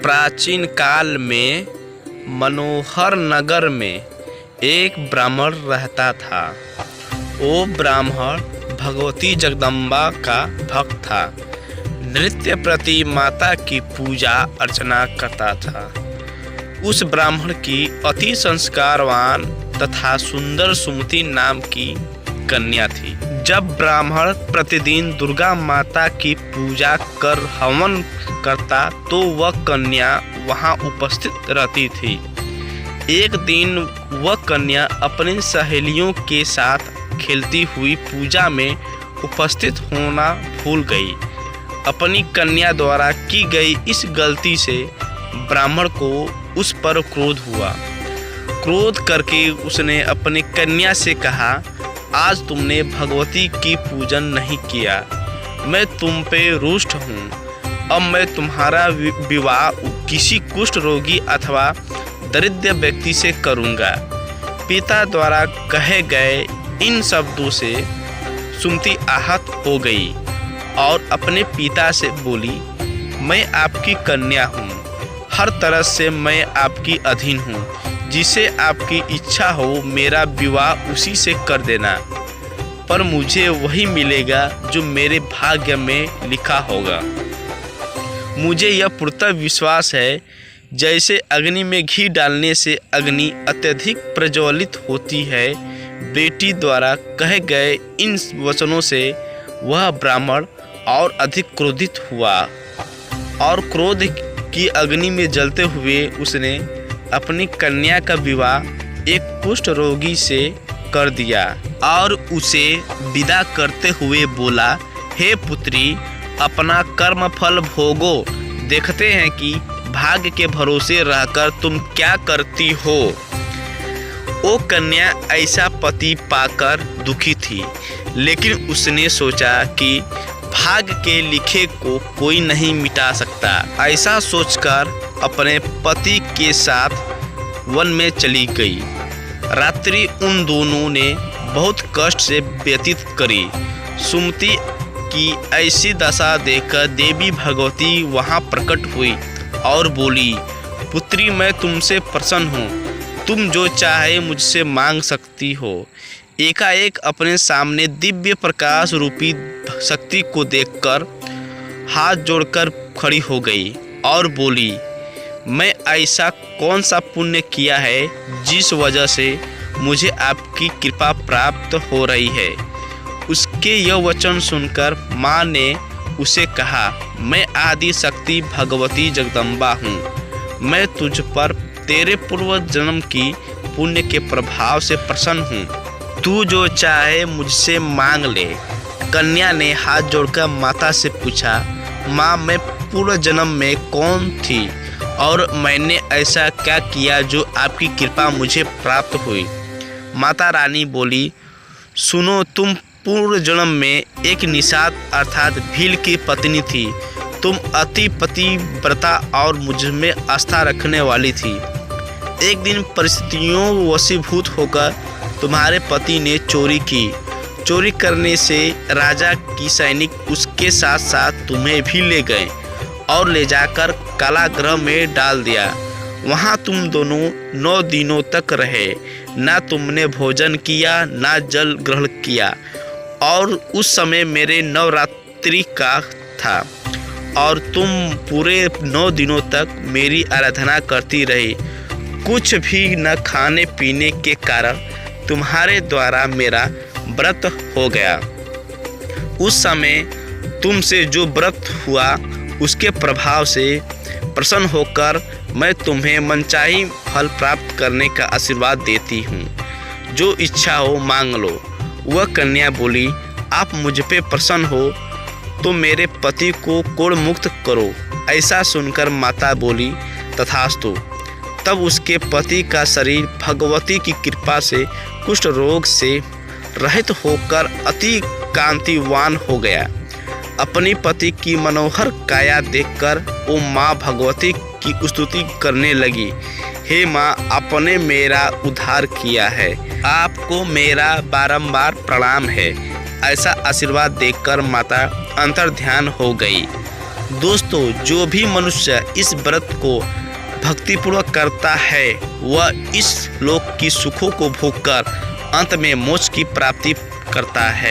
प्राचीन काल में मनोहर नगर में एक ब्राह्मण रहता था। वो ब्राह्मण भगवती जगदम्बा का भक्त था। नृत्य प्रति माता की पूजा अर्चना करता था। उस ब्राह्मण की अति संस्कारवान तथा सुंदर सुमति नाम की कन्या थी। जब ब्राह्मण प्रतिदिन दुर्गा माता की पूजा कर हवन करता तो वह कन्या वहां उपस्थित रहती थी। एक दिन वह कन्या अपनी सहेलियों के साथ खेलती हुई पूजा में उपस्थित होना भूल गई। अपनी कन्या द्वारा की गई इस गलती से ब्राह्मण को उस पर क्रोध हुआ। क्रोध करके उसने अपनी कन्या से कहा, आज तुमने भगवती की पूजन नहीं किया, मैं तुम पे रुष्ट हूँ। अब मैं तुम्हारा विवाह किसी कुष्ठ रोगी अथवा दरिद्र व्यक्ति से करूँगा। पिता द्वारा कहे गए इन शब्दों से सुमति आहत हो गई और अपने पिता से बोली, मैं आपकी कन्या हूँ, हर तरह से मैं आपकी अधीन हूँ। जिसे आपकी इच्छा हो मेरा विवाह उसी से कर देना, पर मुझे वही मिलेगा जो मेरे भाग्य में लिखा होगा। मुझे यह पूर्णतः विश्वास है, जैसे अग्नि में घी डालने से अग्नि अत्यधिक प्रज्वलित होती है। बेटी द्वारा कहे गए इन वचनों से वह ब्राह्मण और अधिक क्रोधित हुआ और क्रोध की अग्नि में जलते हुए उसने अपनी कन्या का विवाह एक कुष्ठ रोगी से कर दिया और उसे विदा करते हुए बोला, हे पुत्री, अपना कर्म फल भोगो, देखते हैं कि भाग्य के भरोसे रहकर तुम क्या करती हो। वो कन्या ऐसा पति पाकर दुखी थी, लेकिन उसने सोचा कि भाग्य के लिखे को कोई नहीं मिटा सकता। ऐसा सोचकर अपने पति के साथ वन में चली गई। रात्रि उन दोनों ने बहुत कष्ट से व्यतीत करी। सुमति की ऐसी दशा देखकर देवी भगवती वहां प्रकट हुई और बोली, पुत्री, मैं तुमसे प्रसन्न हूँ, तुम जो चाहे मुझसे मांग सकती हो। एकाएक अपने सामने दिव्य प्रकाश रूपी शक्ति को देखकर हाथ जोड़कर खड़ी हो गई और बोली, मैं ऐसा कौन सा पुण्य किया है जिस वजह से मुझे आपकी कृपा प्राप्त हो रही है। उसके यह वचन सुनकर माँ ने उसे कहा, मैं आदि शक्ति भगवती जगदम्बा हूँ। मैं तुझ पर तेरे पूर्व जन्म की पुण्य के प्रभाव से प्रसन्न हूँ। तू जो चाहे मुझसे मांग ले। कन्या ने हाथ जोड़कर माता से पूछा, माँ, मैं पूर्व जन्म में कौन थी और मैंने ऐसा क्या किया जो आपकी कृपा मुझे प्राप्त हुई। माता रानी बोली, सुनो, तुम पूर्व जन्म में एक निषाद अर्थात भील की पत्नी थी। तुम अति पतिव्रता और मुझ में आस्था रखने वाली थी। एक दिन परिस्थितियों वशीभूत होकर तुम्हारे पति ने चोरी की। चोरी करने से राजा की सैनिक उसके साथ साथ तुम्हें भी ले गए और ले जाकर कारागृह में डाल दिया। वहाँ तुम दोनों 9 दिनों तक रहे। ना तुमने भोजन किया, ना जल ग्रहण किया। और उस समय मेरे नवरात्रि का था और तुम पूरे 9 दिनों तक मेरी आराधना करती रही। कुछ भी न खाने पीने के कारण तुम्हारे द्वारा मेरा व्रत हो गया। उस समय तुमसे जो व्रत हुआ उसके प्रभाव से प्रसन्न होकर मैं तुम्हें मनचाही फल प्राप्त करने का आशीर्वाद देती हूँ। जो इच्छा हो मांग लो। वह कन्या बोली, आप मुझ पे प्रसन्न हो तो मेरे पति को कोढ़ मुक्त करो। ऐसा सुनकर माता बोली, तथास्तु। तब उसके पति का शरीर भगवती की कृपा से कुष्ठ रोग से रहित होकर अति कांतिवान हो गया। अपनी पति की मनोहर काया देखकर वो माँ भगवती की स्तुति करने लगी, हे माँ, आपने मेरा उद्धार किया है, आपको मेरा बारंबार प्रणाम है। ऐसा आशीर्वाद देखकर माता अंतर्ध्यान हो गई। दोस्तों, जो भी मनुष्य इस व्रत को भक्तिपूर्वक करता है वह इस लोक की सुखों को भोगकर अंत में मोक्ष की प्राप्ति करता है।